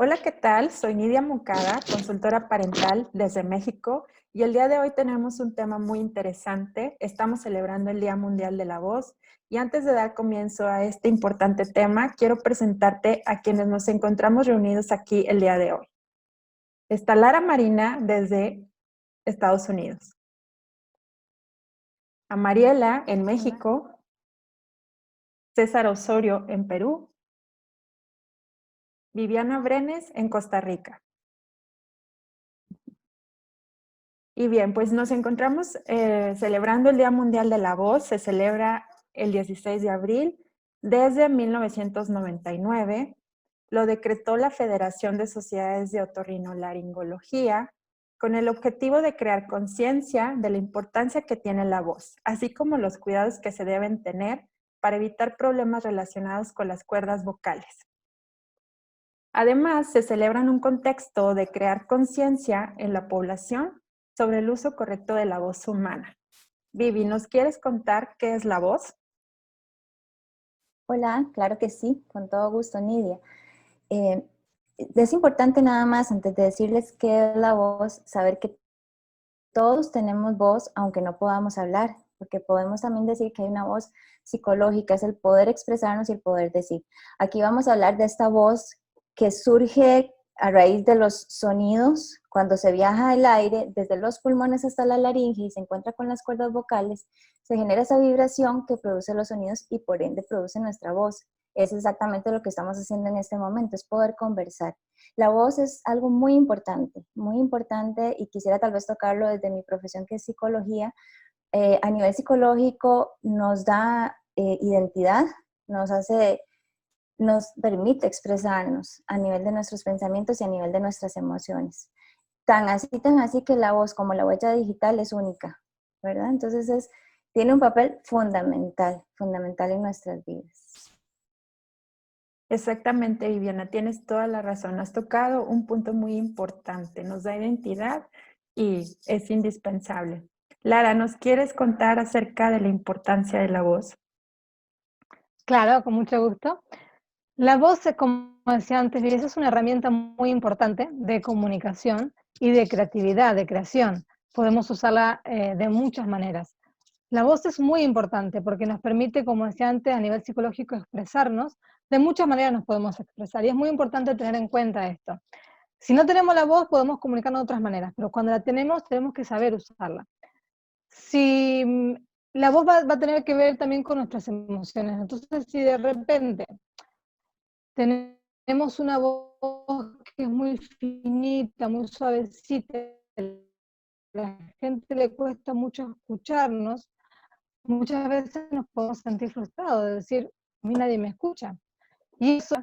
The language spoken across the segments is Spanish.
Hola, ¿qué tal? Soy Nidia Moncada, consultora parental desde México, y el día de hoy tenemos un tema muy interesante. Estamos celebrando el Día Mundial de la Voz, y antes de dar comienzo a este importante tema, quiero presentarte a quienes nos encontramos reunidos aquí el día de hoy. Está Lara Marina desde Estados Unidos, a Mariela en Hola. México, César Osorio en Perú, Viviana Brenes en Costa Rica. Y bien, pues nos encontramos celebrando el Día Mundial de la Voz. Se celebra el 16 de abril desde 1999. Lo decretó la Federación de Sociedades de Otorrinolaringología con el objetivo de crear conciencia de la importancia que tiene la voz, así como los cuidados que se deben tener para evitar problemas relacionados con las cuerdas vocales. Además, se celebra en un contexto de crear conciencia en la población sobre el uso correcto de la voz humana. Vivi, ¿nos quieres contar qué es la voz? Hola, claro que sí, con todo gusto, Nidia. Eh, es importante nada más, antes de decirles qué es la voz, saber que todos tenemos voz, aunque no podamos hablar, porque podemos también decir que hay una voz psicológica, es el poder expresarnos y el poder decir. Aquí vamos a hablar de esta voz que surge a raíz de los sonidos, cuando se viaja el aire desde los pulmones hasta la laringe y se encuentra con las cuerdas vocales, se genera esa vibración que produce los sonidos y por ende produce nuestra voz. Es exactamente lo que estamos haciendo en este momento, es poder conversar. La voz es algo muy importante y quisiera tal vez tocarlo desde mi profesión que es psicología. A nivel psicológico nos da identidad, nos permite expresarnos a nivel de nuestros pensamientos y a nivel de nuestras emociones. Tan así que la voz como la huella digital es única, ¿verdad? Entonces tiene un papel fundamental en nuestras vidas. Exactamente, Viviana, tienes toda la razón. Has tocado un punto muy importante. Nos da identidad y es indispensable. Lara, ¿nos quieres contar acerca de la importancia de la voz? Claro, con mucho gusto. La voz, como decía antes, Vivi, es una herramienta muy importante de comunicación y de creatividad, de creación. Podemos usarla de muchas maneras. La voz es muy importante porque nos permite, como decía antes, a nivel psicológico expresarnos. De muchas maneras nos podemos expresar y es muy importante tener en cuenta esto. Si no tenemos la voz, podemos comunicarnos de otras maneras, pero cuando la tenemos que saber usarla. Si la voz va a tener que ver también con nuestras emociones. Entonces, si de repente tenemos una voz que es muy finita, muy suavecita, a la gente le cuesta mucho escucharnos, muchas veces nos podemos sentir frustrados, de decir, a mí nadie me escucha. Y eso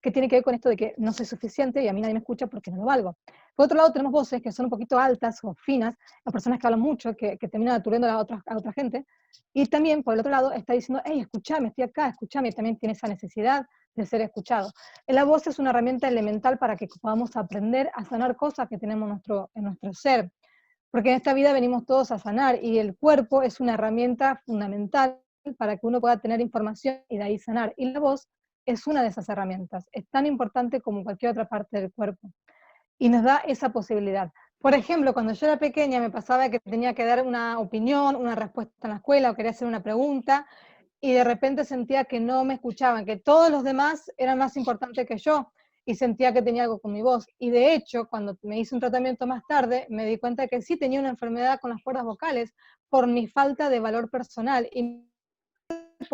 que tiene que ver con esto de que no soy suficiente y a mí nadie me escucha porque no lo valgo. Por otro lado, tenemos voces que son un poquito altas o finas, las personas que hablan mucho, que terminan aturdiendo a otra gente. Y también, por el otro lado, está diciendo, hey, escúchame, estoy acá, escúchame, y también tiene esa necesidad de ser escuchado. La voz es una herramienta elemental para que podamos aprender a sanar cosas que tenemos en nuestro ser. Porque en esta vida venimos todos a sanar y el cuerpo es una herramienta fundamental para que uno pueda tener información y de ahí sanar. Y la voz es una de esas herramientas, es tan importante como cualquier otra parte del cuerpo y nos da esa posibilidad. Por ejemplo, cuando yo era pequeña me pasaba que tenía que dar una opinión, una respuesta en la escuela o quería hacer una pregunta y de repente sentía que no me escuchaban, que todos los demás eran más importantes que yo y sentía que tenía algo con mi voz. Y de hecho, cuando me hice un tratamiento más tarde, me di cuenta que sí tenía una enfermedad con las cuerdas vocales por mi falta de valor personal y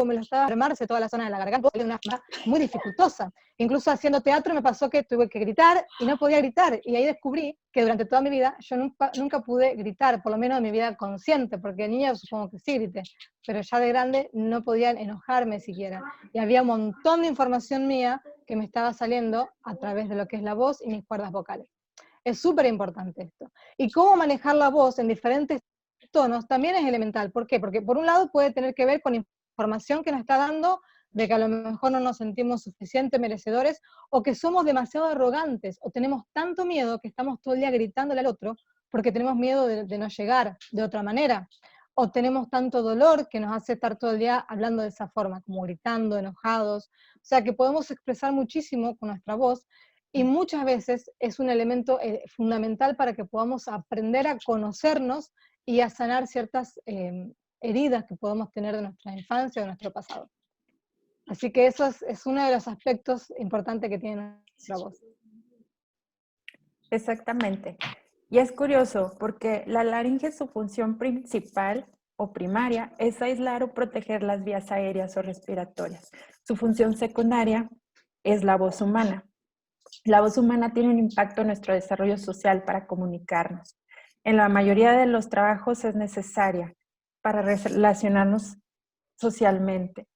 me lo estaba enfermarse toda la zona de la garganta, era una enfermedad muy dificultosa. Incluso haciendo teatro me pasó que tuve que gritar y no podía gritar. Y ahí descubrí que durante toda mi vida yo nunca pude gritar, por lo menos en mi vida consciente, porque de niña supongo que sí grité, pero ya de grande no podía enojarme siquiera. Y había un montón de información mía que me estaba saliendo a través de lo que es la voz y mis cuerdas vocales. Es súper importante esto. Y cómo manejar la voz en diferentes tonos también es elemental. ¿Por qué? Porque por un lado puede tener que ver con información que nos está dando de que a lo mejor no nos sentimos suficientes merecedores o que somos demasiado arrogantes o tenemos tanto miedo que estamos todo el día gritándole al otro porque tenemos miedo de no llegar de otra manera o tenemos tanto dolor que nos hace estar todo el día hablando de esa forma, como gritando, enojados. O sea que podemos expresar muchísimo con nuestra voz y muchas veces es un elemento fundamental para que podamos aprender a conocernos y a sanar ciertas heridas que podemos tener de nuestra infancia o de nuestro pasado. Así que eso es uno de los aspectos importantes que tiene nuestra voz. Exactamente. Y es curioso porque la laringe, su función principal o primaria es aislar o proteger las vías aéreas o respiratorias. Su función secundaria es la voz humana. La voz humana tiene un impacto en nuestro desarrollo social para comunicarnos. En la mayoría de los trabajos es necesaria para relacionarnos socialmente.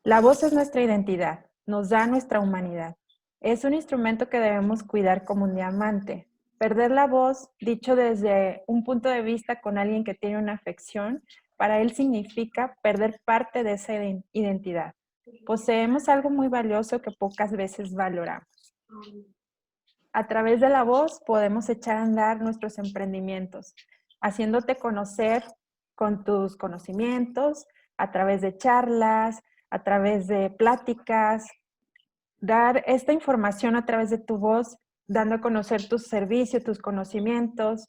La voz es nuestra identidad, nos da nuestra humanidad. Es un instrumento que debemos cuidar como un diamante. Perder la voz, dicho desde un punto de vista con alguien que tiene una afección, para él significa perder parte de esa identidad. Poseemos algo muy valioso que pocas veces valoramos. A través de la voz podemos echar a andar nuestros emprendimientos, haciéndote conocer con tus conocimientos, a través de charlas, a través de pláticas, dar esta información a través de tu voz, dando a conocer tus servicios, tus conocimientos.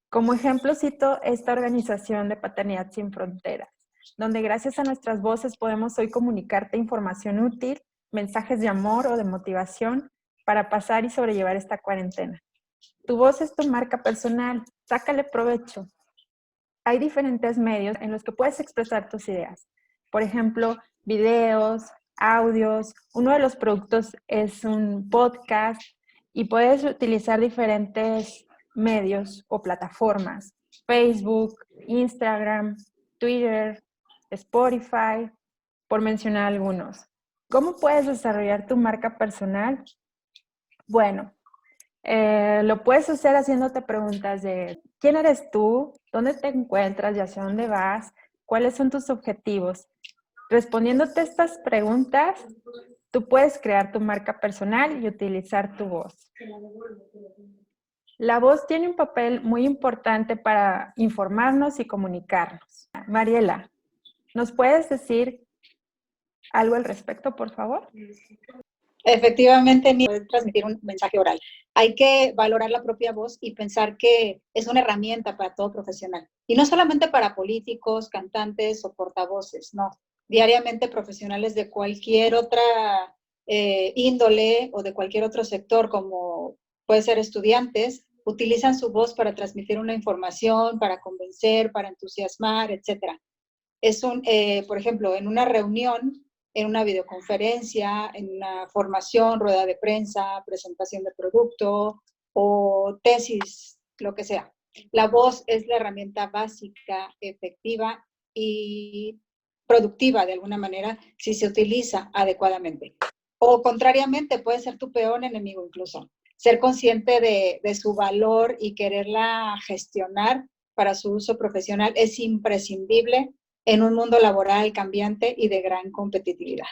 Como ejemplo cito esta organización de Paternidad Sin Fronteras, donde gracias a nuestras voces podemos hoy comunicarte información útil, mensajes de amor o de motivación para pasar y sobrellevar esta cuarentena. Tu voz es tu marca personal, sácale provecho. Hay diferentes medios en los que puedes expresar tus ideas. Por ejemplo, videos, audios. Uno de los productos es un podcast y puedes utilizar diferentes medios o plataformas. Facebook, Instagram, Twitter, Spotify, por mencionar algunos. ¿Cómo puedes desarrollar tu marca personal? Bueno, lo puedes hacer haciéndote preguntas de ¿quién eres tú? ¿Dónde te encuentras y hacia dónde vas? ¿Cuáles son tus objetivos? Respondiéndote estas preguntas, tú puedes crear tu marca personal y utilizar tu voz. La voz tiene un papel muy importante para informarnos y comunicarnos. Mariela, ¿nos puedes decir algo al respecto, por favor? Efectivamente, ni poder transmitir un mensaje oral. Hay que valorar la propia voz y pensar que es una herramienta para todo profesional. Y no solamente para políticos, cantantes o portavoces, no. Diariamente profesionales de cualquier otra índole o de cualquier otro sector, como puede ser estudiantes, utilizan su voz para transmitir una información, para convencer, para entusiasmar, etc. Por ejemplo, en una reunión, en una videoconferencia, en una formación, rueda de prensa, presentación de producto o tesis, lo que sea. La voz es la herramienta básica, efectiva y productiva de alguna manera si se utiliza adecuadamente. O contrariamente, puede ser tu peor enemigo incluso. Ser consciente de su valor y quererla gestionar para su uso profesional es imprescindible en un mundo laboral cambiante y de gran competitividad.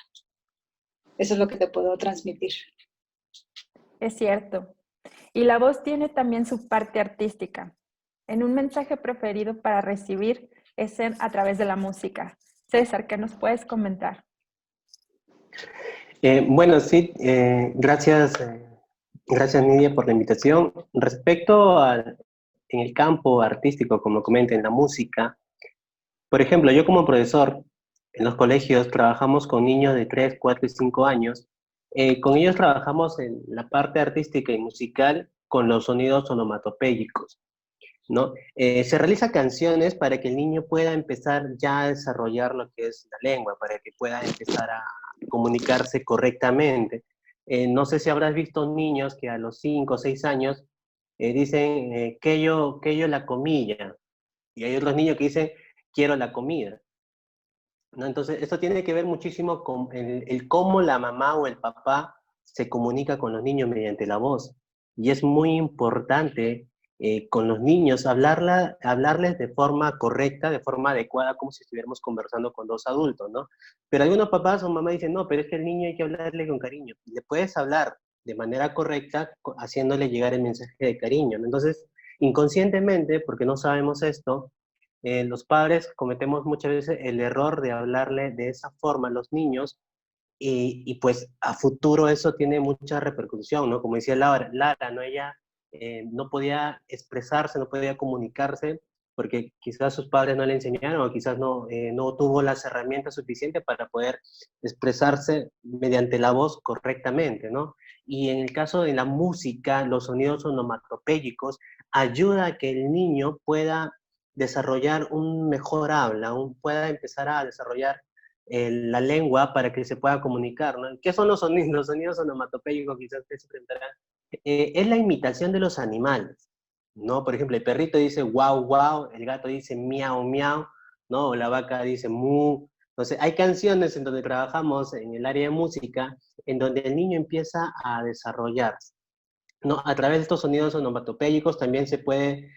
Eso es lo que te puedo transmitir. Es cierto. Y la voz tiene también su parte artística. En un mensaje preferido para recibir es a través de la música. César, ¿qué nos puedes comentar? Bueno, sí, gracias Nidia por la invitación. Respecto en el campo artístico, como comenta, en la música, por ejemplo, yo como profesor en los colegios trabajamos con niños de 3, 4 y 5 años. Con ellos trabajamos en la parte artística y musical con los sonidos onomatopéyicos, ¿no? Se realizan canciones para que el niño pueda empezar ya a desarrollar lo que es la lengua, para que pueda empezar a comunicarse correctamente. No sé si habrás visto niños que a los 5 o 6 años dicen que yo la comida, y hay otros niños que dicen quiero la comida, ¿no? Entonces, esto tiene que ver muchísimo con el cómo la mamá o el papá se comunica con los niños mediante la voz. Y es muy importante con los niños hablarles de forma correcta, de forma adecuada, como si estuviéramos conversando con dos adultos, ¿no? Pero algunos papás o mamás dicen, no, pero es que el niño hay que hablarle con cariño. Le puedes hablar de manera correcta, haciéndole llegar el mensaje de cariño, ¿no? Entonces, inconscientemente, porque no sabemos esto, los padres cometemos muchas veces el error de hablarle de esa forma a los niños y pues a futuro eso tiene mucha repercusión, ¿no? Como decía Lara, ¿no? Ella no podía expresarse, no podía comunicarse, porque quizás sus padres no le enseñaron o quizás no tuvo las herramientas suficientes para poder expresarse mediante la voz correctamente, ¿no? Y en el caso de la música, los sonidos onomatopéyicos ayuda a que el niño pueda desarrollar un mejor habla, pueda empezar a desarrollar la lengua para que se pueda comunicar, ¿no? ¿Qué son los sonidos? Los sonidos onomatopéyicos, quizás ustedes se preguntarán. Es la imitación de los animales, ¿no? Por ejemplo, el perrito dice guau, guau, el gato dice miau, miau, ¿no? O la vaca dice mu. Entonces, hay canciones en donde trabajamos en el área de música, en donde el niño empieza a desarrollarse, ¿no? A través de estos sonidos onomatopéyicos también se puede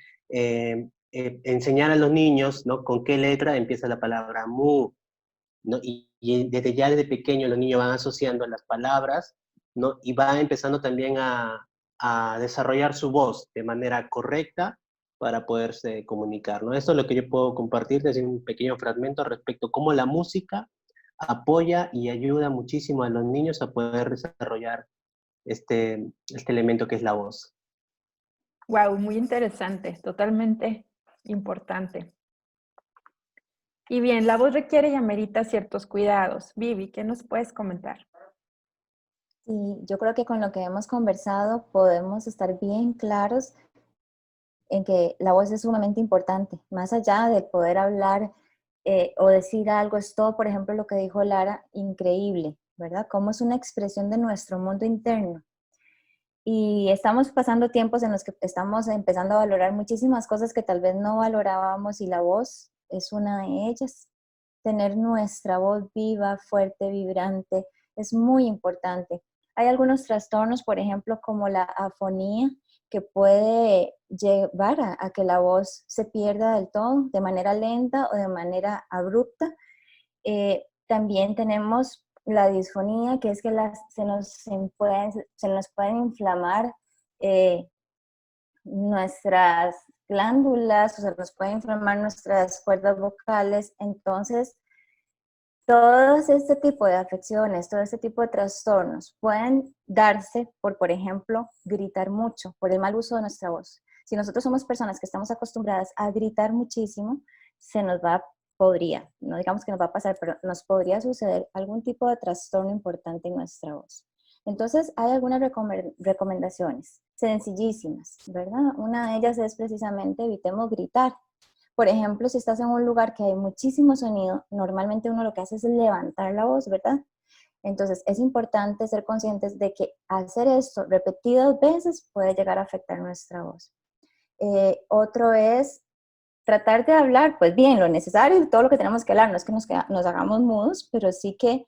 enseñar a los niños, ¿no? Con qué letra empieza la palabra mu, ¿no? Y desde pequeño los niños van asociando las palabras, ¿no? Y van empezando también a desarrollar su voz de manera correcta para poderse comunicar, ¿no? Esto es lo que yo puedo compartir desde un pequeño fragmento respecto a cómo la música apoya y ayuda muchísimo a los niños a poder desarrollar este elemento que es la voz. Wow, muy interesante, totalmente importante. Y bien, la voz requiere y amerita ciertos cuidados. Vivi, ¿qué nos puedes comentar? Y yo creo que con lo que hemos conversado podemos estar bien claros en que la voz es sumamente importante, más allá de poder hablar o decir algo, es todo, por ejemplo, lo que dijo Lara, increíble, ¿verdad? Cómo es una expresión de nuestro mundo interno. Y estamos pasando tiempos en los que estamos empezando a valorar muchísimas cosas que tal vez no valorábamos y la voz es una de ellas. Tener nuestra voz viva, fuerte, vibrante, es muy importante. Hay algunos trastornos, por ejemplo, como la afonía, que puede llevar a que la voz se pierda del todo, de manera lenta o de manera abrupta. También tenemos la disfonía, que es que se nos pueden inflamar nuestras glándulas, o se nos pueden inflamar nuestras cuerdas vocales. Entonces, todo este tipo de afecciones, todo este tipo de trastornos pueden darse por ejemplo, gritar mucho, por el mal uso de nuestra voz. Si nosotros somos personas que estamos acostumbradas a gritar muchísimo, no digamos que nos va a pasar, pero nos podría suceder algún tipo de trastorno importante en nuestra voz. Entonces, hay algunas recomendaciones sencillísimas, ¿verdad? Una de ellas es precisamente evitemos gritar. Por ejemplo, si estás en un lugar que hay muchísimo sonido, normalmente uno lo que hace es levantar la voz, ¿verdad? Entonces, es importante ser conscientes de que hacer esto repetidas veces puede llegar a afectar nuestra voz. Otro es tratar de hablar, pues bien, lo necesario y todo lo que tenemos que hablar. No es que nos hagamos mudos, pero sí que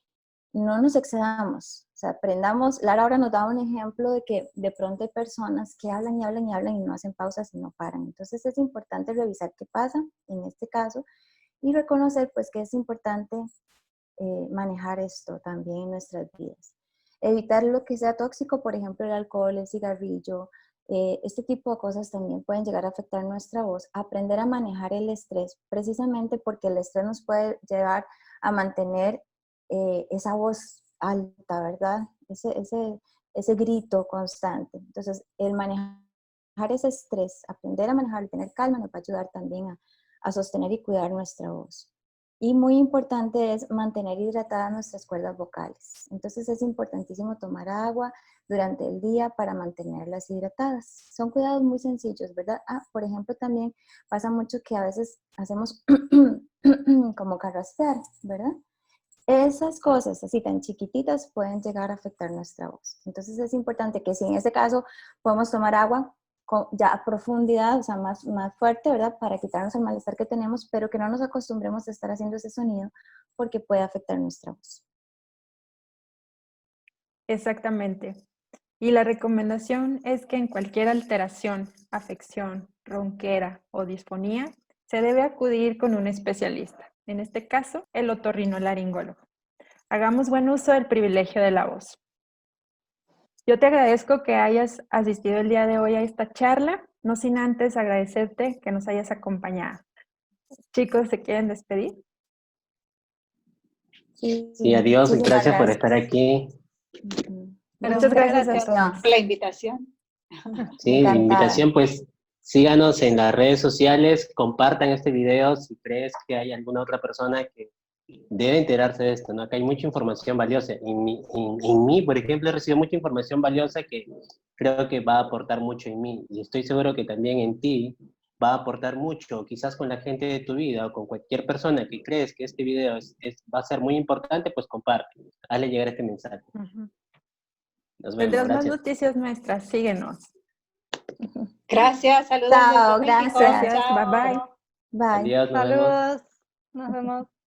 no nos excedamos. O sea, aprendamos. Lara ahora nos da un ejemplo de que de pronto hay personas que hablan y hablan y hablan y no hacen pausas y no paran. Entonces es importante revisar qué pasa en este caso y reconocer pues que es importante manejar esto también en nuestras vidas. Evitar lo que sea tóxico, por ejemplo el alcohol, el cigarrillo, este tipo de cosas también pueden llegar a afectar nuestra voz. Aprender a manejar el estrés, precisamente porque el estrés nos puede llevar a mantener esa voz alta, ¿verdad? Ese grito constante. Entonces, el manejar ese estrés, aprender a manejarlo, tener calma, nos va a ayudar también a sostener y cuidar nuestra voz. Y muy importante es mantener hidratadas nuestras cuerdas vocales. Entonces, es importantísimo tomar agua durante el día para mantenerlas hidratadas. Son cuidados muy sencillos, ¿verdad? Por ejemplo, también pasa mucho que a veces hacemos como carraspear, ¿verdad? Esas cosas así tan chiquititas pueden llegar a afectar nuestra voz. Entonces es importante que si en este caso podemos tomar agua ya a profundidad, o sea, más fuerte, ¿verdad? Para quitarnos el malestar que tenemos, pero que no nos acostumbremos a estar haciendo ese sonido porque puede afectar nuestra voz. Exactamente. Y la recomendación es que en cualquier alteración, afección, ronquera o disfonía, se debe acudir con un especialista, en este caso, el otorrinolaringólogo. Hagamos buen uso del privilegio de la voz. Yo te agradezco que hayas asistido el día de hoy a esta charla, no sin antes agradecerte que nos hayas acompañado. Chicos, ¿se quieren despedir? Sí, adiós, muchísimas gracias por gracias. estar aquí. Ujú. Muchas gracias a gracias. todos. Por la invitación. Sí, Encantada. invitación, pues síganos en las redes sociales, compartan este video si crees que hay alguna otra persona que debe enterarse de esto, ¿no? Acá hay mucha información valiosa. En mí, por ejemplo, he recibido mucha información valiosa que creo que va a aportar mucho en mí. Y estoy seguro que también en ti va a aportar mucho, quizás con la gente de tu vida o con cualquier persona que crees que este video va a ser muy importante, pues comparte. Hazle llegar este mensaje. Ujú. Nos vemos, Tendrás más gracias. noticias nuestras, síguenos. Gracias, saludos Chao, desde México. gracias. Gracias, bye bye. Chao. Bye. Adiós, nos vemos. Saludos. Nos vemos.